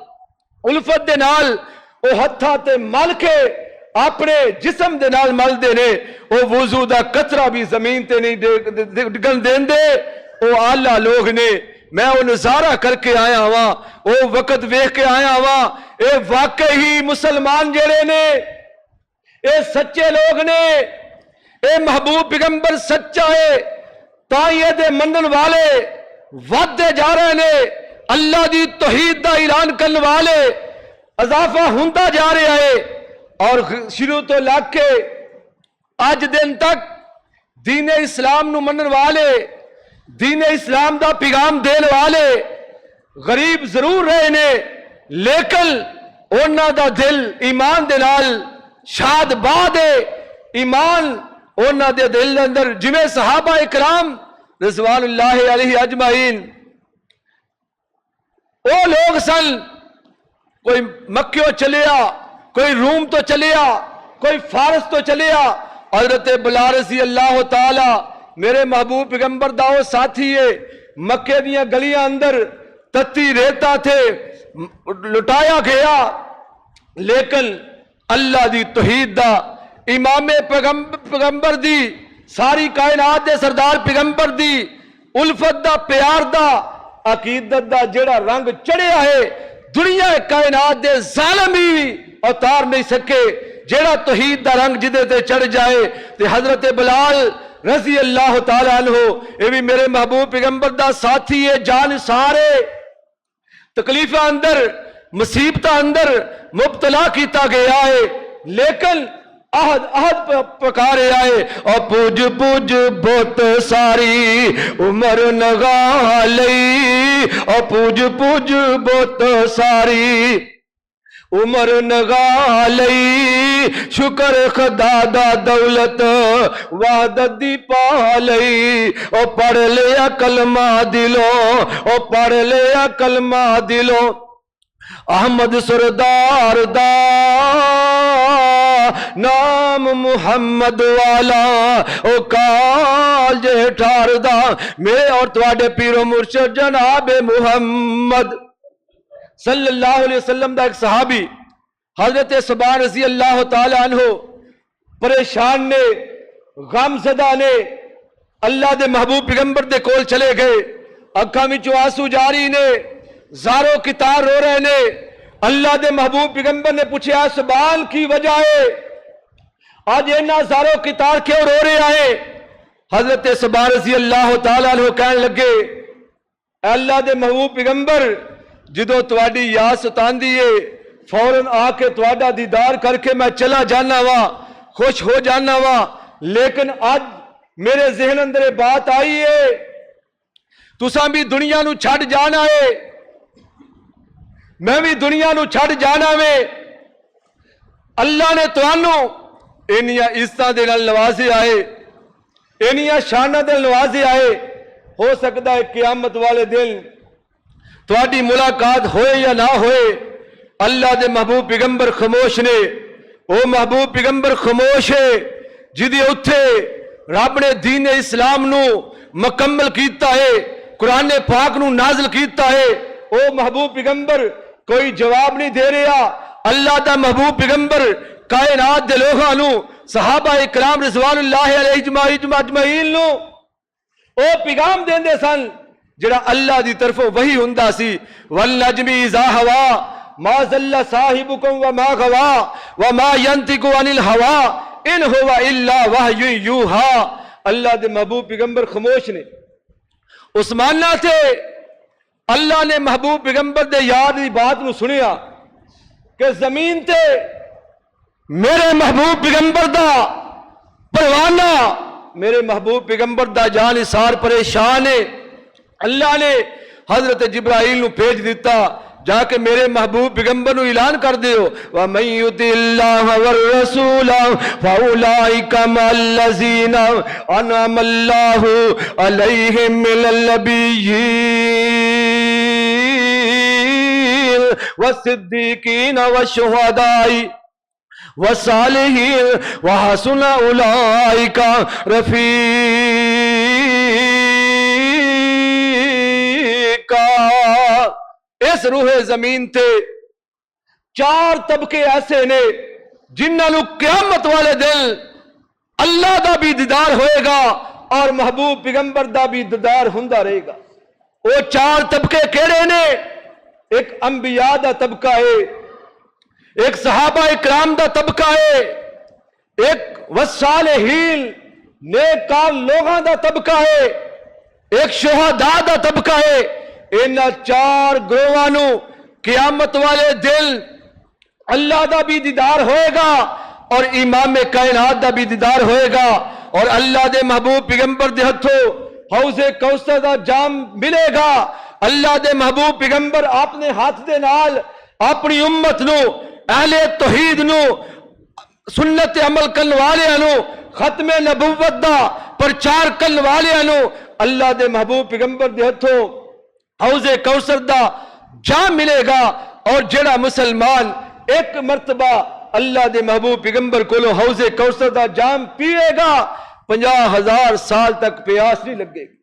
الفت دے نال او ہتھاں تے مل کے اپنے جسم دے نال مل دے نے، او وضو دا قطرہ بھی زمین تے نہیں ڈگن دین دے۔ او آلہ لوگ نے، میں او نظارہ کر کے آیا ہوا، او وقت ویکھ کے آیا ہوا، اے واقعی مسلمان جڑے نے، اے سچے لوگ نے، اے محبوب پیغمبر سچا ہے، تائیں دے منن والے ودے جا رہے نے، اللہ دی توحید دا اعلان کرنے والے اضافہ ہوندا جا رہا ہے، اور شروع تو لگ کے آج دن تک دین اسلام نو منن والے، دین اسلام دا پیغام دین والے غریب ضرور رہے نے، لیکن انہاں دا دل ایمان دے نال شاد باد ہے، ایمان انہاں دے دل اندر جویں صحابہ اکرام رضوان اللہ علیہ اجمعین او لوگ سن، کوئی مکیوں چلیا، کوئی روم تو چلیا، کوئی فارس تو چلیا، حضرت بلال رضی اللہ تعالی میرے محبوب پیغمبر داؤ ساتھی ہے، مکے دیاں گلیاں اندر تتی ریتا تھے، لٹایا گیا، لیکن اللہ دی توحید دا امام پیغمبر دی ساری کائنات دے سردار پیغمبر دی الفت دا پیار دا عقیدت دا جڑا رنگ چڑھیا ہے، دنیا کائنات دے ظالم بھی اتار نہیں سکے، جیڑا توحید دا رنگ جدے تے چڑھ جائے۔ تے حضرت بلال رضی اللہ تعالیٰ عنہ یہ بھی میرے محبوب پیغمبر دا ساتھی ہے، جان سارے تکلیفہ اندر مصیبتہ اندر مبتلا کیتا گیا ہے، لیکن عہد پکارے آئے، اور پوج پوج بہت ساری عمر نگاہ لئی، اور پوج پوج بہت ساری عمر نگاہ لئی، شکر خدا دا دولت وحدت دی پا لئی، او پڑھ لیا کلمہ دلوں، او پڑھ لیا کلمہ دلوں، احمد سردار دا نام محمد والا، او کال جے ٹھار دا، میرے اور تواڈے پیرو مرشد جناب محمد صلی اللہ علیہ وسلم دا ایک صحابی حضرت صبان رضی اللہ تعالی عنہ پریشان نے غم زدہ نے اللہ دے محبوب پیغمبر دے کول چلے گئے اکھاں وچوں آنسو جاری نے زارو کتار رو رہے نے اللہ دے محبوب پیغمبر نے پوچھا صبان کی وجہ ہے آج اینا زارو کتار کیوں رو رہے آئے حضرت صبان رضی اللہ تعالیٰ عنہ کہنے لگے اے اللہ دے محبوب پیغمبر جدو تواڈی یاد ستان دیئے فوراً آ کے تواڈا دیدار کر کے میں چلا جانا وا خوش ہو جانا وا لیکن آج میرے ذہن اندر بات آئی ہے تساں بھی دنیا نو چھڑ جانا ہے میں بھی دنیا نو چھڑ جانا میں اللہ نے توانو انیاں عزتاں دے نال نوازے آئے انیاں شاناں دے نوازے آئے ہو سکتا ہے قیامت والے دن تواڈی ملاقات ہوئے یا نہ ہوئے اللہ دے محبوب پیغمبر خاموش نے او محبوب پیغمبر خاموش ہے جدی اتھے رب نے دین اسلام نو مکمل کیتا ہے قرآن پاک نو نازل کیتا ہے او محبوب پیغمبر کوئی جواب نہیں دے رہا اللہ دا محبوب پیغمبر کائنات دے لوگاں نو صحابہ اکرام رضوان اللہ علیہ اجمعین نو او پیغام دیندے سن جڑا اللہ دی طرفوں وہی ہوندا سی والنجم اذا ہوا ما ضل صاحبکم وما غوا وما ينطق عن الهوى ان هو الا وحی یوحى اللہ دے محبوب پیغمبر خاموش نے عثمانہ تھے اللہ نے محبوب پیغمبر دے یاد دی بات نو سنیا کہ زمین تے میرے محبوب پیغمبر دا پروانہ میرے محبوب پیغمبر دا جان نثار پریشان ہے اللہ نے حضرت جبرائیل نو بھیج دیتا جا کے میرے محبوب پیغمبر نو اعلان کر دیو وَمَن يُطِعِ اللَّهَ وَالرَّسُولَ فَأُولَٰئِكَ مَعَ الَّذِينَ أَنْعَمَ اللَّهُ عَلَيْهِم مِّنَ النَّبِيِّينَ وَالصِّدِّيقِينَ وَالشُّهَدَاءِ وَالصَّالِحِينَ وَحَسُنَ أُولَٰئِكَ رَفِيقًا اس روح زمین تے چار طبقے ایسے نے جنہاں نو قیامت والے دن اللہ دا بھی دیدار ہوئے گا اور محبوب پیغمبر دا بھی دیدار ہوندا رہے گا وہ چار طبقے کیڑے نے ایک انبیاء دا طبقہ ہے ایک صحابہ اکرام دا طبقہ ہے ایک والصالحین نیکار لوگاں دا طبقہ ہے ایک شہداء دا طبقہ ہے انہاں چار گروہاں قیامت والے دن اللہ دا بھی دیدار ہوئے گا اور امام کائنات دا بھی دیدار ہوئے گا اور اللہ دے محبوب پیغمبر دے ہتھوں حوض کوثر دا جام ملے گا اللہ دے محبوب پیغمبر اپنے ہاتھ دے نال اپنی امت نو اہل توحید نو سنت عمل کرن والیاں نو ختم نبوت دا پرچار کرن والیاں نو اللہ دے محبوب پیغمبر دے ہتھوں حوض کوثر دا جام ملے گا اور جڑا مسلمان ایک مرتبہ اللہ دے محبوب پیغمبر کولو حوض کوثر دا جام پیے گا 50,000 سال تک پیاس نہیں لگے گی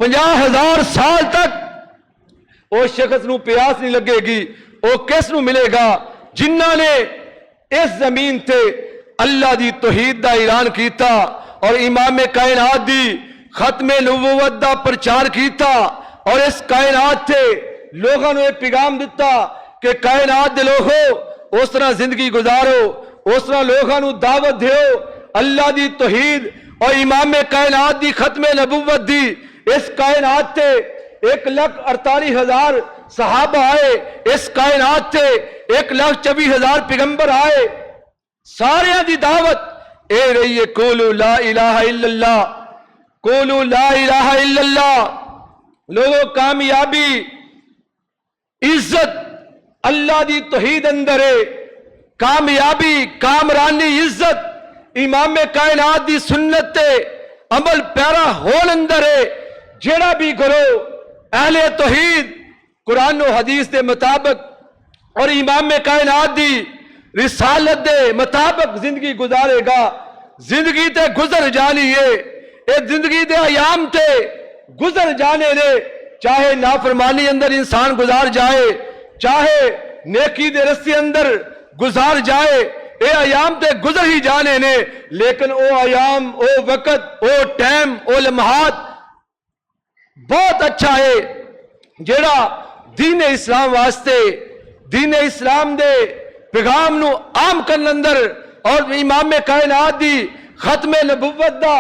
50,000 سال تک وہ شخص نو پیاس نہیں لگے گی وہ کس نو ملے گا جنہاں نے اس زمین تے اللہ دی توحید دا اعلان کیتا اور امام کائنات دی ختم نبوت دا پرچار کیتا اور اس کائنات تے لوگوں نے ایک پیغام دیتا کہ کائنات دے لوگوں اس طرح زندگی گزارو اس طرح لوگوں نے دعوت دیو اللہ دی توحید اور امام کائنات دی ختم نبوت دی اس کائنات تے 1,48,000 صحابہ آئے اس کائنات تے 1,24,000 پیغمبر آئے سارے دی دعوت اے رہی ہے قولوا لا الہ الا اللہ قولوا لا الہ الا اللہ لوگوں کامیابی عزت اللہ دی توحید اندر ہے کامیابی کامرانی عزت امام کائنات دی سنت تے عمل پیرا ہون اندر ہے جیڑا بھی کرو اہل توحید قرآن و حدیث دے مطابق اور امام کائنات دی رسالت دے مطابق زندگی گزارے گا زندگی تے گزر جانی ہے اے زندگی دے ایام تے گزر جانے نے چاہے نافرمانی اندر انسان گزار جائے، چاہے نیکی دے رستے اندر گزار جائے، اے ایام تے گزر ہی جانے نے، لیکن او ایام، او وقت، او ٹائم، او لمحات بہت اچھا ہے جڑا دین اسلام واسطے، دین اسلام دے پیغام نو عام کرن اندر اور امام کائنات دی ختم نبوت دا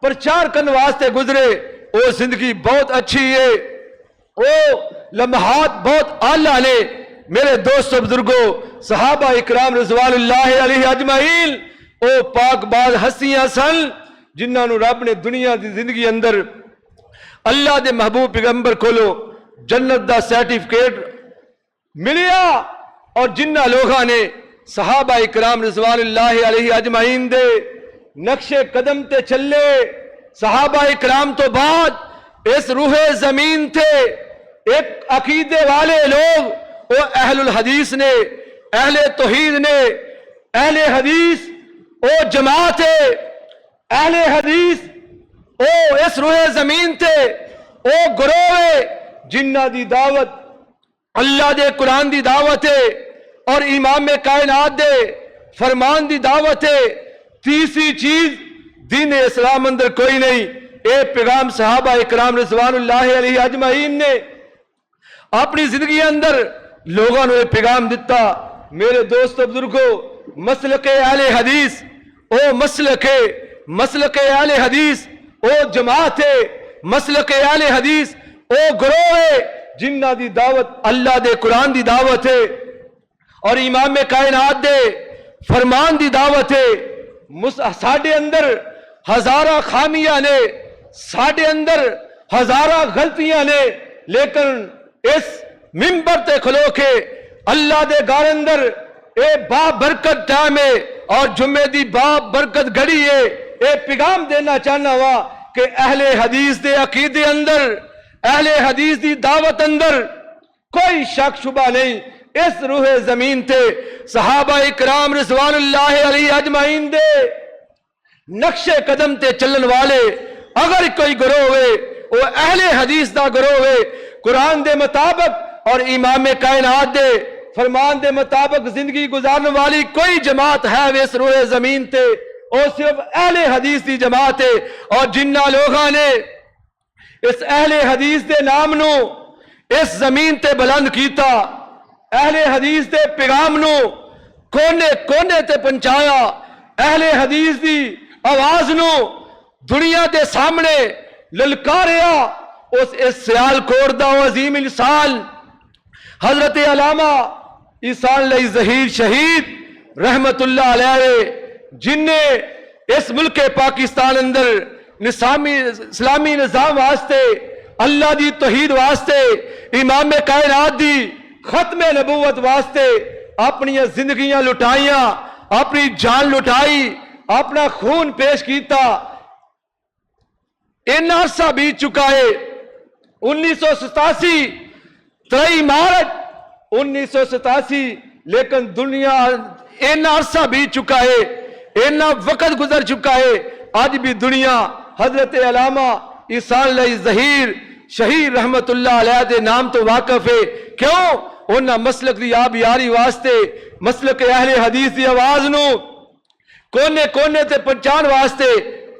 پرچار کرن واسطے گزرے، او زندگی بہت اچھی ہے، او لمحات بہت اعلیٰ نے۔ میرے دوستو بزرگوں، صحابہ اکرام رضوان اللہ علیہ اجمعین او پاک باز ہستیاں سن جنہاں نو رب نے دنیا دی زندگی اندر اللہ دے محبوب پیغمبر کولو جنت دا سرٹیفکیٹ ملیا، اور جنہ لوگاں نے صحابہ اکرام رضوان اللہ علیہ اجمعین دے نقش قدم تے چلے، صحابہ اکرام تو بعد اس روح زمین تھے ایک عقیدے والے لوگ، وہ اہل الحدیث نے، اہل توحید نے، اہل حدیث او جماعت ہے، اہل حدیث او اس روح زمین تھے، او گروہ جنہ دی دعوت اللہ دے قرآن دی دعوت ہے اور امام کائنات دے فرمان دی دعوت ہے۔ تیسری چیز دین اسلام اندر کوئی نہیں، اے پیغام صحابہ اکرام رضوان اللہ علیہ اجمعین نے اپنی زندگی اندر لوگوں نے پیغام دیتا۔ میرے دوستو بزرگوں، مسلک اہل حدیث او مسلک اہل حدیث او جماعت ہے، مسلک اہل حدیث او گروہ ہے جنہ دی دعوت اللہ دے قرآن دی دعوت ہے اور امام کائنات دے فرمان دی دعوت ہے۔ ساڈے اندر ہزارہ خامیاں نے، ساڈے اندر ہزارہ غلطیاں نے، لیکن اس منبر تے کھلو کے اللہ دے گھر اندر اے با برکت ٹائم ہے اور جمعے دی با برکت گھڑی ہے، اے پیغام دینا چاہنا ہوا کہ اہل حدیث دے عقیدے اندر، اہل حدیث دی دعوت اندر کوئی شک شبہ نہیں۔ اس روح زمین تے صحابہ اکرام رضوان اللہ علیہ اجمعین دے نقش قدم تے چلن والے اگر کوئی گروہ ہوئے وہ اہل حدیث دا گروہ ہوئے، قرآن دے مطابق اور امام کائنات دے فرمان دے مطابق زندگی گزارنے والی کوئی جماعت ہے اس روح زمین تے، اور صرف اہل حدیث دی جماعت ہے۔ اور جنہ لوگاں نے اس اہل حدیث دے نام نو اس زمین تے بلند کیتا، اہل حدیث دے پیغام نو کونے کونے تے پہنچایا، اہل حدیث دی آواز نو دنیا دے سامنے للکاریا، اس سیال کوٹ دا عظیم انسان حضرت علامہ عیسان علیہ ظہیر شہید رحمت اللہ علیہ، جن نے اس ملک پاکستان اندر اسلامی نظام واسطے، اللہ دی توحید واسطے، امام کائنات دی ختم نبوت واسطے اپنی زندگیاں لٹائیاں، اپنی جان لٹائی، اپنا خون پیش کیتا۔ عرصہ بیت چکا ہے، 1987 3 مارچ 1987، لیکن دنیا عرصہ بیت چکا ہے، وقت گزر چکا ہے، آج بھی دنیا حضرت علامہ عیسان علیہ ظہیر شہید رحمت اللہ علیہ دے نام تو واقف ہے۔ کیوں؟ انہاں مسلک دی آب یاری واسطے، مسلک اہل حدیث دی آواز نو کونے کونے تے پہنچان واسطے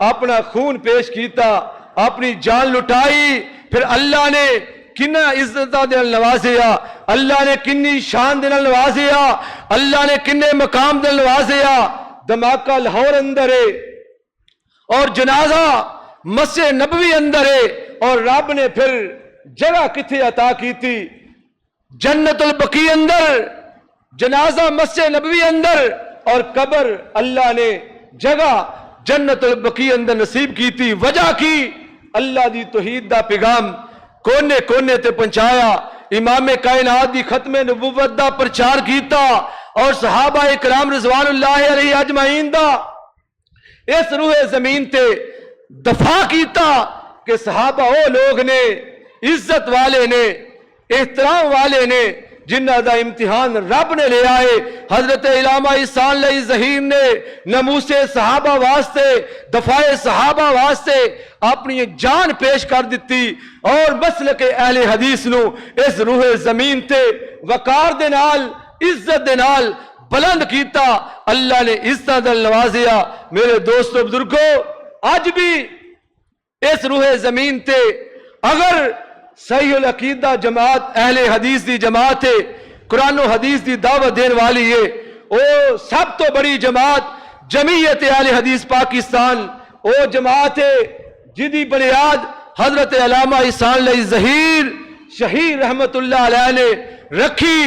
اپنا خون پیش کیتا، اپنی جان لٹائی، پھر اللہ نے کنہ عزتہ دے نوازیا، اللہ نے کنی شان دے نوازیا، اللہ نے کنے مقام دے نوازیا۔ دھماکہ لاہور اندر ہے اور جنازہ مسجد نبوی اندر ہے، اور رب نے پھر جگہ کتھے عطا کی تھی؟ جنت البقیع اندر، جنازہ مسجد نبوی اندر، اور قبر اللہ نے جگہ جنت البقیع اندر نصیب کی تھی۔ وجہ کی اللہ دی توحید دا پیغام کونے کونے تے پہنچایا، امام کائنات دی ختم نبوت دا پرچار کیتا، اور صحابہ اکرام رضوان اللہ علیہ اجمعین دا اس روح زمین تے دفاع کیتا کہ صحابہ وہ لوگ نے، عزت والے نے، احترام والے نے، جنہ دا امتحان رب نے لے آئے. حضرت علامہ احسان علی ظہیر نے ناموس صحابہ واسطے دفاع صحابہ واسطے اپنی جان پیش کر دیتی اور مسلک اہل حدیث نو اس روح زمین تے وقار دے نال عزت دے نال بلند کیتا. اللہ نے عزت دل نوازیا. میرے دوستو بزرگو اج بھی اس روح زمین تے اگر صحیح العقیدہ جماعت اہل حدیث دی جماعت ہے, قرآن و حدیث دی دعوت دین والی ہے, او سب تو بڑی جماعت جمعیت اہل حدیث پاکستان او جماعت ہے جدی بنیاد حضرت علامہ احسان علی ظہیر شہید رحمت اللہ علیہ نے رکھی.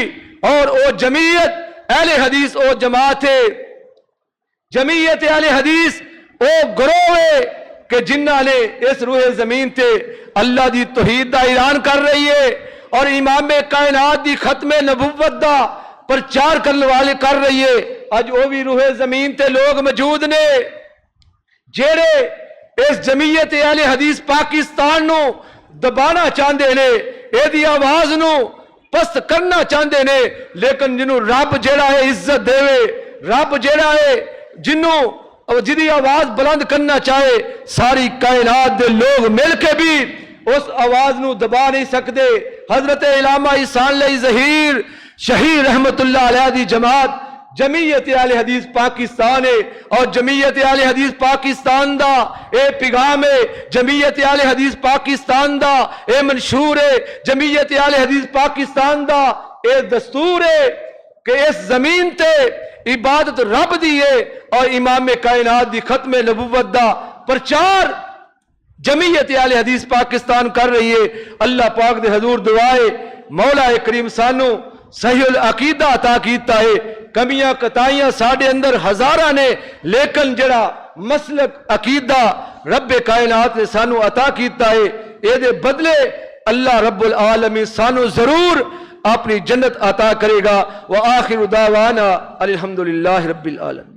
اور او جمعیت اہل حدیث او جماعت ہے, جمعیت اہل حدیث او گروہ ہے کہ جنہ نے اس روح زمین تے اللہ دی توحید دا اعلان کر رہی ہے اور امام کائنات دی ختم نبوت دا پرچار کرنے والے کر رہی ہے. اج او بھی روح زمین تے لوگ موجود نے جیڑے اس جمعیت اہل حدیث پاکستان نو دبانا چاہندے نے, اے دی آواز نو پست کرنا چاہندے نے, لیکن جنوں رب جیڑا ہے عزت دے, رب جیڑا ہے جنوں جدی آواز بلند کرنا چاہے ساری کائنات دے لوگ مل کے بھی اس آواز نو دبا نہیں سکتے. حضرت علامہ احسان علی ظہیر شہید رحمت اللہ علیہ دی جماعت جمعیت اہل حدیث پاکستان ہے اور جمعیت اہل حدیث پاکستان دا اے پیغام ہے, جمعیت اہل حدیث پاکستان دا اے منشور ہے, جمعیت اہل حدیث پاکستان دا اے دستور ہے کہ اس زمین تے عبادت رب دی ہے اور امام کائنات دی ختم نبوت دا پرچار جمعیت اہل حدیث پاکستان کر رہی ہے. اللہ پاک دے حضور دعائے مولا کریم سانو صحیح العقیدہ عطا کیتا ہے. کمیاں کتائیاں ساڑھے اندر ہزاراں نے, لیکن جڑا مسلک عقیدہ رب کائنات نے سانو عطا کیتا ہے اے دے بدلے اللہ رب العالمین سانو ضرور اپنی جنت عطا کرے گا. وآخر دعوانا الحمدللہ رب العالمین.